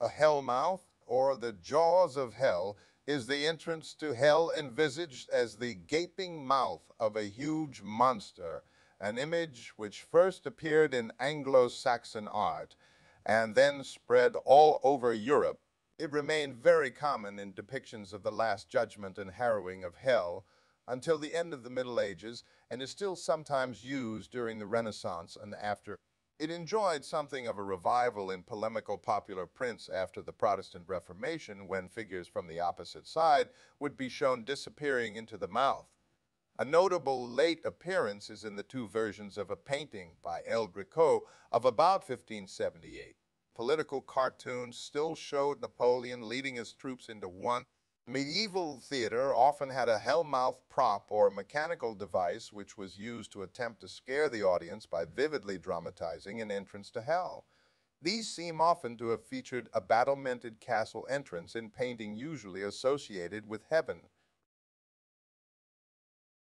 A Hellmouth, or the jaws of hell, is the entrance to hell envisaged as the gaping mouth of a huge monster, an image which first appeared in Anglo-Saxon art and then spread all over Europe. It remained very common in depictions of the Last Judgment and harrowing of hell until the end of the Middle Ages, and is still sometimes used during the Renaissance and after. It enjoyed something of a revival in polemical popular prints after the Protestant Reformation, when figures from the opposite side would be shown disappearing into the mouth. A notable late appearance is in the two versions of a painting by El Greco of about 1578. Political cartoons still showed Napoleon leading his troops into one. Medieval theater often had a hellmouth prop or mechanical device which was used to attempt to scare the audience by vividly dramatizing an entrance to hell. These seem often to have featured a battlemented castle entrance in painting usually associated with heaven.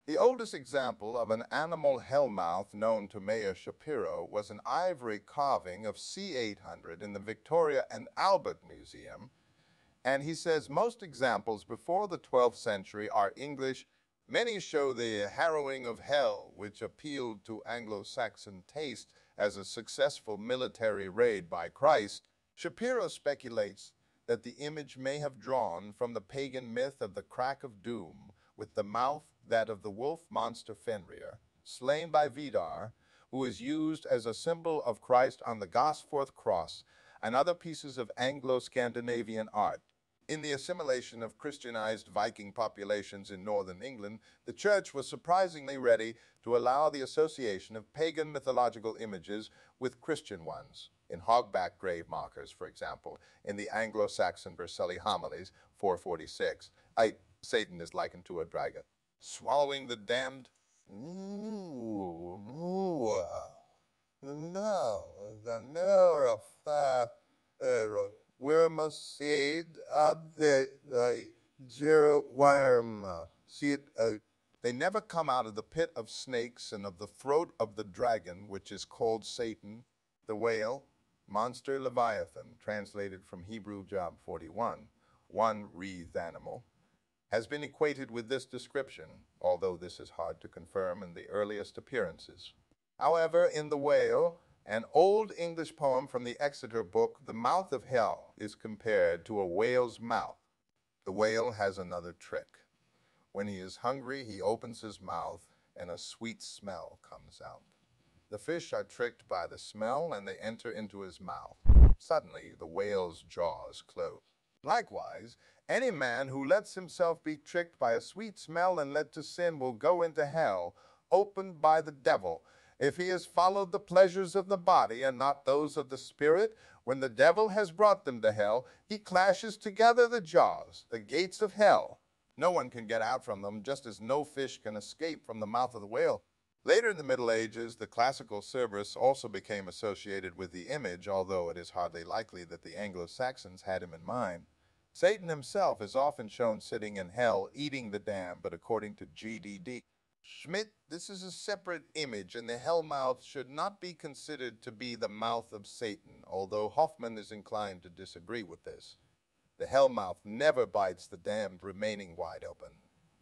The oldest example of an animal hellmouth known to Mayor Shapiro was an ivory carving of C-800 in the Victoria and Albert Museum, and he says most examples before the 12th century are English. Many show the harrowing of hell, which appealed to Anglo-Saxon taste as a successful military raid by Christ. Shapiro speculates that the image may have drawn from the pagan myth of the crack of doom, with the mouth that of the wolf monster Fenrir, slain by Vidar, who is used as a symbol of Christ on the Gosforth cross, and other pieces of Anglo-Scandinavian art. In the assimilation of Christianized Viking populations in northern England, the church was surprisingly ready to allow the association of pagan mythological images with Christian ones. In hogback grave markers, for example, in the Anglo-Saxon Vercelli homilies, 446, Satan is likened to a dragon, swallowing the damned. We must see the zero worm. They never come out of the pit of snakes and of the throat of the dragon, which is called Satan, the whale, monster Leviathan, translated from Hebrew Job 41, one wreathed animal, has been equated with this description, although this is hard to confirm in the earliest appearances. However, in The Whale, an Old English poem from the Exeter book, the mouth of hell is compared to a whale's mouth. The whale has another trick. When he is hungry, he opens his mouth, and a sweet smell comes out. The fish are tricked by the smell, and they enter into his mouth. Suddenly, the whale's jaws close. Likewise, any man who lets himself be tricked by a sweet smell and led to sin will go into hell, opened by the devil. If he has followed the pleasures of the body and not those of the spirit, when the devil has brought them to hell, he clashes together the jaws, the gates of hell. No one can get out from them, just as no fish can escape from the mouth of the whale. Later in the Middle Ages, the classical Cerberus also became associated with the image, although it is hardly likely that the Anglo-Saxons had him in mind. Satan himself is often shown sitting in hell, eating the damned, but according to G.D.D. Schmidt, this is a separate image, and the hellmouth should not be considered to be the mouth of Satan, although Hoffman is inclined to disagree with this. The hellmouth never bites the damned, remaining wide open,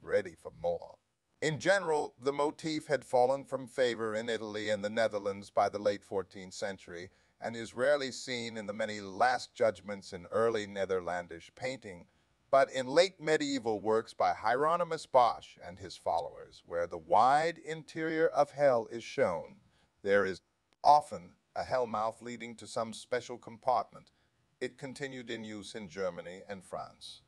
ready for more. In general, the motif had fallen from favor in Italy and the Netherlands by the late 14th century, and is rarely seen in the many Last Judgments in early Netherlandish painting, but in late medieval works by Hieronymus Bosch and his followers, where the wide interior of hell is shown, there is often a hellmouth leading to some special compartment. It continued in use in Germany and France.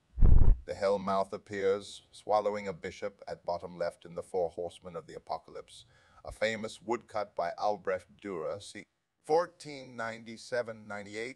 The hellmouth appears swallowing a bishop at bottom left in the Four Horsemen of the Apocalypse, a famous woodcut by Albrecht Dürer, c. 1497-98,